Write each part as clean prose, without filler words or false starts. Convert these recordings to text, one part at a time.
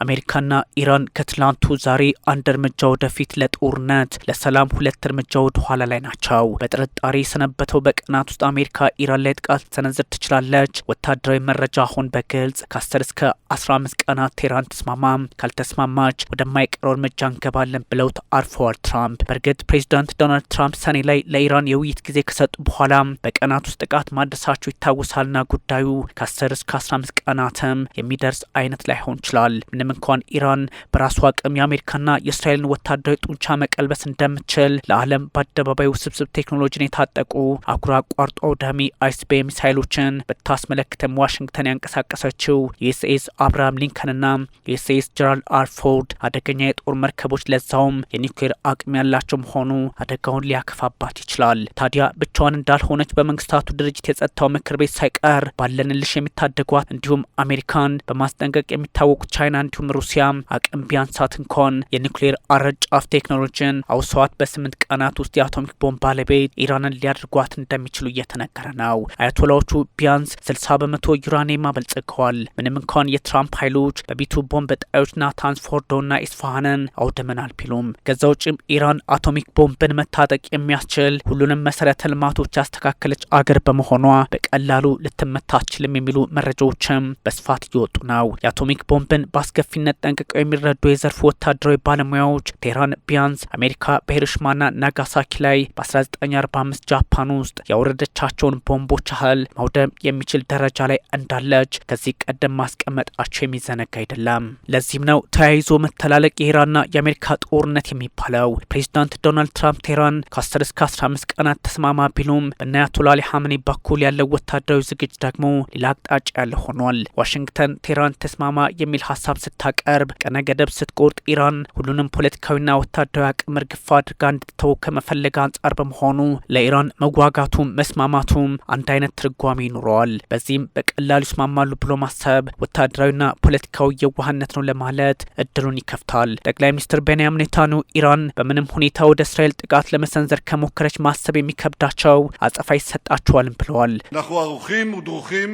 አሜሪካና ኢራን ከትላንቱ ዛሬ አንድ እርምጃ ወደፊት ለጦርነት ለሰላም ሁለት እርምጃ ወደ ኋላ ላይ ናቸው። በጥርጣሬ የሰነበተው በቀናት ውስጥ አሜሪካ ኢራን ላይ ጥቃት ልትሰነዝር ትችላለች። ወታደራዊ መረጃ አሁን በግልጽ ከ10 እስከ 15 ቀናት ቴህራን ተስማማም ካልተስማማች ወደማይቀረው እርምጃ እንገባለን ብለው አርፈዋል ትራምፕ። በእርግጥ ፕሬዚዳንት ዶናልድ ትራምፕ ሰኔ ላይ ለኢራን የውይይት ጊዜ ከሰጡ በኋላ በቀናት ውስጥ ጥቃት ማድረሳቸው ይታወሳልና ጉዳዩ ከ10 እስከ 15 ቀናትም የሚደርስ አይነት ላይሆን ይችላል። ምንም እንኳን ኢራን በራሷ አቅም የአሜሪካና የእስራኤልን ወታደራዊ ጡንቻ መቀልበስ እንደምትችል ለዓለም በአደባባይ ውስብስብ ቴክኖሎጂን የታጠቁ አህጉር አቋርጦ አውዳሚ አይስቤ ሚሳይሎችን ብታስመለክትም ዋሽንግተን ያንቀሳቀሰችው የዩኤስኤስ አብርሃም ሊንከንና የዩኤስኤስ ጀራልድ አር ፎርድ አደገኛ የጦር መርከቦች ለዛውም የኒውክሌር አቅም ያላቸው መሆኑ አደጋውን ሊያከፋባት ይችላል። ታዲያ ብቻዋን እንዳልሆነች በመንግስታቱ ድርጅት የጸጥታው ምክር ቤት ሳይቀር ባለንልሽ የሚታደጓት እንዲሁም አሜሪካን በማስጠንቀቅ የሚታወቁት ቻይና እንዲሁም ሩሲያ አቅም ቢያንሳት እንኳን የኒውክሌር አረጫፍ ቴክኖሎጂን አውሰዋት በ8 ቀናት ውስጥ የአቶሚክ ቦምብ ባለቤት ኢራንን ሊያደርጓት እንደሚችሉ እየተነገረ ነው። አያቶላዎቹ ቢያንስ 60 በመቶ ዩራኒየም አበልጽገዋል። ምንም እንኳን የትራምፕ ኃይሎች በቢቱ ቦምብ ጣዮች ናታንዝ ፎርዶና ኢስፋሃንን አውድመናል ቢሉም ከዛ ውጭም ኢራን አቶሚክ ቦምብን መታጠቅ የሚያስችል ሁሉንም መሰረተ ልማቶች ያስተካከለች አገር በመሆኗ በቀላሉ ልትመታ አትችልም የሚሉ መረጃዎችም በስፋት እየወጡ ነው። የአቶሚክ ቦምብን በአስከፊነት ጠንቅቀው የሚረዱ የዘርፉ ወታደራዊ ባለሙያዎች ቴህራን ቢያንስ አሜሪካ በሂሮሺማና ናጋሳኪ ላይ በ1945 ጃፓን ውስጥ ያወረደቻቸውን ቦምቦች ያህል ማውደም የሚችል ደረጃ ላይ እንዳለች ከዚህ ቀደም ማስቀመጣቸው የሚዘነጋ አይደለም። ለዚህም ነው ተያይዞ መተላለቅ የኢራንና የአሜሪካ ጦርነት የሚባለው። ፕሬዚዳንት ዶናልድ ትራምፕ ቴህራን ከ10 እስከ 15 ቀናት ተስማማ ቢሉም በአያቶላ አሊ ኻሜኒ በኩል ያለው ወታደራዊ ዝግጅት ደግሞ ሌላ አቅጣጫ ያለ ሆኗል። ዋሽንግተን ቴህራን ተስማማ የሚል ሀሳብ ስታቀርብ ቀነ ገደብ ስትቆርጥ ኢራን ሁሉንም ፖለቲካዊና ወታደራዊ አቅም እርግፍ አድርጋ እንድትተው ከመፈለግ አንጻር በመሆኑ ለኢራን መዋጋቱም መስማማቱም አንድ አይነት ትርጓሜ ይኖረዋል። በዚህም በቀላሉ ይስማማሉ ብሎ ማሰብ ወታደራዊና ፖለቲካዊ የዋህነት ነው ለማለት እድሉን ይከፍታል። ጠቅላይ ሚኒስትር ቤንያሚን ኔታንያሁ ኢራን በምንም ሁኔታ ወደ እስራኤል ጥቃት ለመሰንዘር ከሞከረች ማሰብ የሚከብዳቸው አጸፋ ይሰጣቸዋልም ብለዋል። אנחנו ערוכים ודרוכים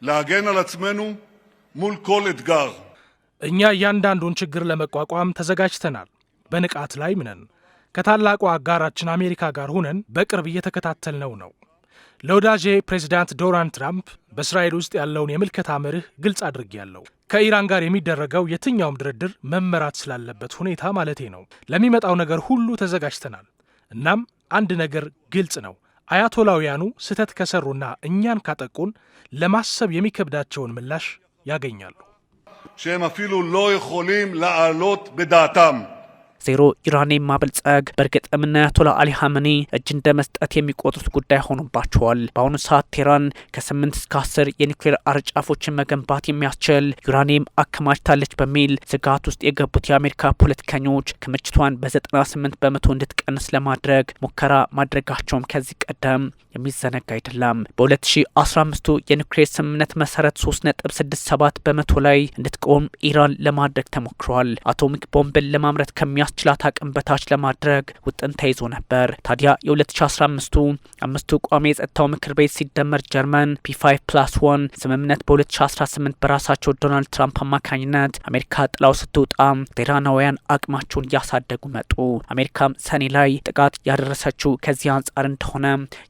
להגן על עצמנו מול כל אתגר. እኛ እያንዳንዱን ችግር ለመቋቋም ተዘጋጅተናል። በንቃት ላይ ምነን ከታላቁ አጋራችን አሜሪካ ጋር ሆነን በቅርብ እየተከታተልነው ነው። ለወዳጄ ፕሬዚዳንት ዶናልድ ትራምፕ በእስራኤል ውስጥ ያለውን የምልከታ መርህ ግልጽ አድርጌያለሁ። ከኢራን ጋር የሚደረገው የትኛውም ድርድር መመራት ስላለበት ሁኔታ ማለቴ ነው። ለሚመጣው ነገር ሁሉ ተዘጋጅተናል። እናም አንድ ነገር ግልጽ ነው። አያቶላውያኑ ስህተት ከሰሩና እኛን ካጠቁን ለማሰብ የሚከብዳቸውን ምላሽ ያገኛሉ። שהם אפילו לא יכולים לעלות በዳታም ዜሮ ዩራኒየም ማበልጸግ በእርግጥም አያቶላ አሊ ኻሜኒ እጅ እንደ መስጠት የሚቆጥሩት ጉዳይ ሆኖባቸዋል። በአሁኑ ሰዓት ቴህራን ከ8 እስከ 10 የኒውክሌር አረጫፎችን መገንባት የሚያስችል ዩራኒየም አከማችታለች በሚል ስጋት ውስጥ የገቡት የአሜሪካ ፖለቲከኞች ክምችቷን በ98 በመቶ እንድትቀንስ ለማድረግ ሙከራ ማድረጋቸውም ከዚህ ቀደም የሚዘነጋ አይደለም። በ2015 የኒውክሌር ስምምነት መሰረት 3.67 በመቶ ላይ እንድትቆም ኢራን ለማድረግ ተሞክሯል። አቶሚክ ቦምብን ለማምረት ችላት አቅም በታች ለማድረግ ውጥን ተይዞ ነበር። ታዲያ የ2015 አምስቱ ቋሚ የጸጥታው ምክር ቤት ሲደመር ጀርመን P5+1 ስምምነት በ2018 በራሳቸው ዶናልድ ትራምፕ አማካኝነት አሜሪካ ጥላው ስትወጣ ቴህራናውያን አቅማቸውን እያሳደጉ መጡ። አሜሪካም ሰኔ ላይ ጥቃት ያደረሰችው ከዚህ አንጻር እንደሆነ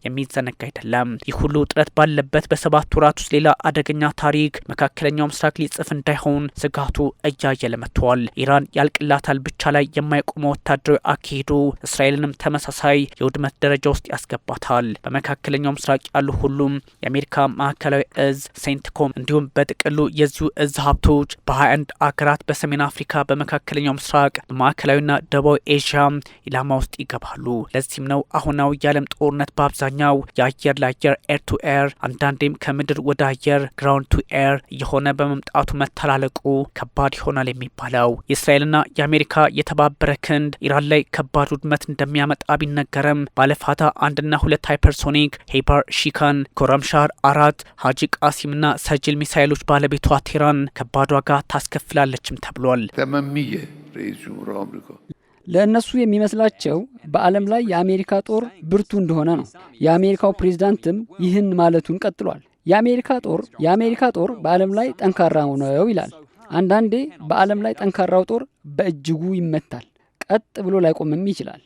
የሚዘነጋ አይደለም። ይህ ሁሉ ውጥረት ባለበት በ7 ወራት ውስጥ ሌላ አደገኛ ታሪክ መካከለኛው ምስራቅ ሊጽፍ እንዳይሆን ስጋቱ እያየለ መጥቷል። ኢራን ያልቅላታል ብቻ ላይ የማይቆመው ወታደራዊ አካሄዱ እስራኤልንም ተመሳሳይ የውድመት ደረጃ ውስጥ ያስገባታል። በመካከለኛው ምስራቅ ያሉ ሁሉም የአሜሪካ ማዕከላዊ እዝ ሴንትኮም እንዲሁም በጥቅሉ የዚሁ እዝ ሀብቶች በ21 አገራት በሰሜን አፍሪካ፣ በመካከለኛው ምስራቅ፣ በማዕከላዊና ደቡባዊ ኤዥያ ኢላማ ውስጥ ይገባሉ። ለዚህም ነው አሁናዊ የዓለም ጦርነት በአብዛኛው የአየር ለአየር ኤር ቱ ኤር አንዳንዴም ከምድር ወደ አየር ግራውንድ ቱ ኤር እየሆነ በመምጣቱ መተላለቁ ከባድ ይሆናል የሚባለው። የእስራኤልና የአሜሪካ የተባበረ ክንድ ኢራን ላይ ከባድ ውድመት እንደሚያመጣ ቢነገርም ባለፋታ 1 እና 2 ሃይፐርሶኒክ ሄባር ሺካን፣ ኮረምሻር 4 ሀጂ ቃሲምና ሰጅል ሚሳይሎች ባለቤቷ ቴህራን ከባድ ዋጋ ታስከፍላለችም ተብሏል። ለእነሱ የሚመስላቸው በዓለም ላይ የአሜሪካ ጦር ብርቱ እንደሆነ ነው። የአሜሪካው ፕሬዝዳንትም ይህን ማለቱን ቀጥሏል። የአሜሪካ ጦር በዓለም ላይ ጠንካራ ነው ይላል። አንዳንዴ በዓለም ላይ ጠንካራው ጦር በእጅጉ ይመታል፣ ቀጥ ብሎ ላይቆምም ይችላል።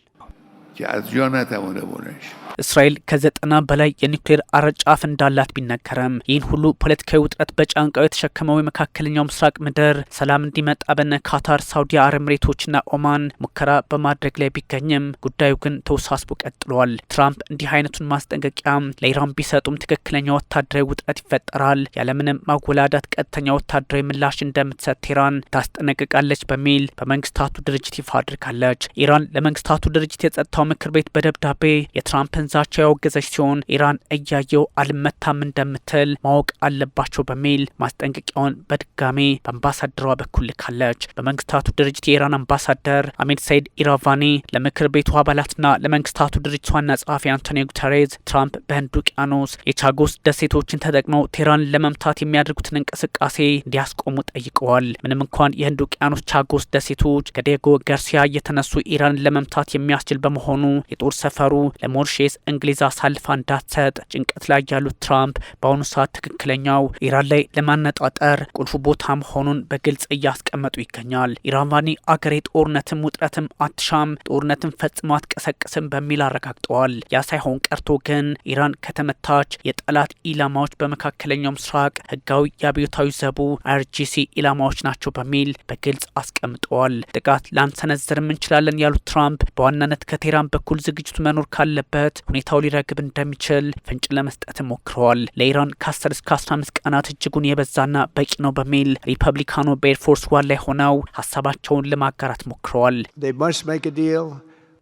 እስራኤል ከ90 በላይ የኒውክሌር አረጫፍ እንዳላት ቢነገርም ይህን ሁሉ ፖለቲካዊ ውጥረት በጫንቃው የተሸከመው የመካከለኛው ምስራቅ ምድር ሰላም እንዲመጣ በነ ካታር፣ ሳውዲ አረብሬቶችና ኦማን ሙከራ በማድረግ ላይ ቢገኝም ጉዳዩ ግን ተወሳስቦ ቀጥሏል። ትራምፕ እንዲህ አይነቱን ማስጠንቀቂያ ለኢራን ቢሰጡም ትክክለኛ ወታደራዊ ውጥረት ይፈጠራል፣ ያለምንም ማወላዳት ቀጥተኛ ወታደራዊ ምላሽ እንደምትሰጥ ቴህራን ታስጠነቅቃለች በሚል በመንግስታቱ ድርጅት ይፋ አድርጋለች። ኢራን ለመንግስታቱ ድርጅት የጸጥታው ምክር ቤት በደብዳቤ የትራምፕን ዛቻ ያወገዘች ሲሆን ኢራን እያየው አልመታም እንደምትል ማወቅ አለባቸው በሚል ማስጠንቀቂያውን በድጋሜ በአምባሳደሯ በኩል ልካለች። በመንግስታቱ ድርጅት የኢራን አምባሳደር አሚድ ሰይድ ኢራቫኒ ለምክር ቤቱ አባላትና ለመንግስታቱ ድርጅት ዋና ጸሐፊ አንቶኒዮ ጉተሬዝ ትራምፕ በህንድ ውቅያኖስ የቻጎስ ደሴቶችን ተጠቅመው ቴህራንን ለመምታት የሚያደርጉትን እንቅስቃሴ እንዲያስቆሙ ጠይቀዋል። ምንም እንኳን የህንድ ውቅያኖስ ቻጎስ ደሴቶች ከዲየጎ ጋርሲያ እየተነሱ ኢራንን ለመምታት የሚያስችል በመሆኑ የጦር ሰፈሩ ለሞሪሼስ እንግሊዝ አሳልፋ እንዳትሰጥ ጭንቀት ላይ ያሉት ትራምፕ በአሁኑ ሰዓት ትክክለኛው ኢራን ላይ ለማነጣጠር ቁልፉ ቦታ መሆኑን በግልጽ እያስቀመጡ ይገኛል። ኢራቫኒ አገሬ ጦርነትም ውጥረትም አትሻም፣ ጦርነትም ፈጽሞ አትቀሰቅስም በሚል አረጋግጠዋል። ያ ሳይሆን ቀርቶ ግን ኢራን ከተመታች የጠላት ኢላማዎች በመካከለኛው ምስራቅ ህጋዊ የአብዮታዊ ዘቡ IRGC ኢላማዎች ናቸው በሚል በግልጽ አስቀምጠዋል። ጥቃት ላንሰነዝርም እንችላለን ያሉት ትራምፕ በዋናነት ከቴህራን በኩል ዝግጅቱ መኖር ካለበት ሁኔታው ሊረግብ እንደሚችል ፍንጭ ለመስጠት ሞክረዋል። ለኢራን ከ10 እስከ 15 ቀናት እጅጉን የበዛና በቂ ነው በሚል ሪፐብሊካኑ በኤርፎርስ ዋን ላይ ሆነው ሀሳባቸውን ለማጋራት ሞክረዋል።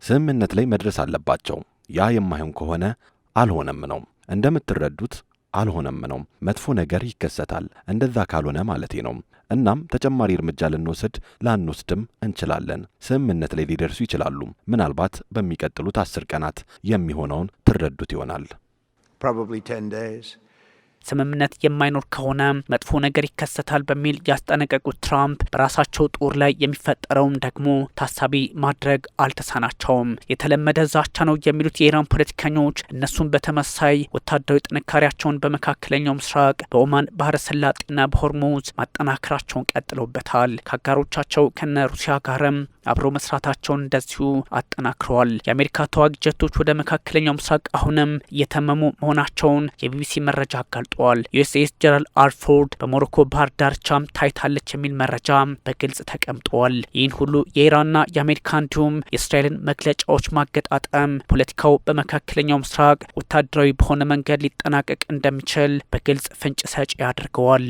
ስምምነት ላይ መድረስ አለባቸው። ያ የማይሆን ከሆነ አልሆነም ነው። እንደምትረዱት አልሆነም ነው። መጥፎ ነገር ይከሰታል። እንደዛ ካልሆነ ማለቴ ነው። እናም ተጨማሪ እርምጃ ላንወስድም እንችላለን። ስምምነት ላይ ሊደርሱ ይችላሉ። ምናልባት በሚቀጥሉት 10 ቀናት የሚሆነውን ትረዱት ይሆናል። ስምምነት የማይኖር ከሆነ መጥፎ ነገር ይከሰታል በሚል ያስጠነቀቁት ትራምፕ በራሳቸው ጦር ላይ የሚፈጠረውን ደግሞ ታሳቢ ማድረግ አልተሳናቸውም። የተለመደ ዛቻ ነው የሚሉት የኢራን ፖለቲከኞች እነሱም በተመሳይ ወታደራዊ ጥንካሬያቸውን በመካከለኛው ምስራቅ በኦማን ባህረ ሰላጤና በሆርሙዝ ማጠናከራቸውን ቀጥለውበታል። ከአጋሮቻቸው ከነ ሩሲያ ጋርም አብሮ መስራታቸውን እንደዚሁ አጠናክረዋል። የአሜሪካ ተዋጊ ጀቶች ወደ መካከለኛው ምስራቅ አሁንም እየተመሙ መሆናቸውን የቢቢሲ መረጃ አጋልጧል። ዩኤስኤስ ጀነራል አልፎርድ በሞሮኮ ባህር ዳርቻም ታይታለች የሚል መረጃ በግልጽ ተቀምጧል። ይህን ሁሉ የኢራንና የአሜሪካ እንዲሁም የእስራኤልን መግለጫዎች ማገጣጠም ፖለቲካው በመካከለኛው ምስራቅ ወታደራዊ በሆነ መንገድ ሊጠናቀቅ እንደሚችል በግልጽ ፍንጭ ሰጪ አድርገዋል።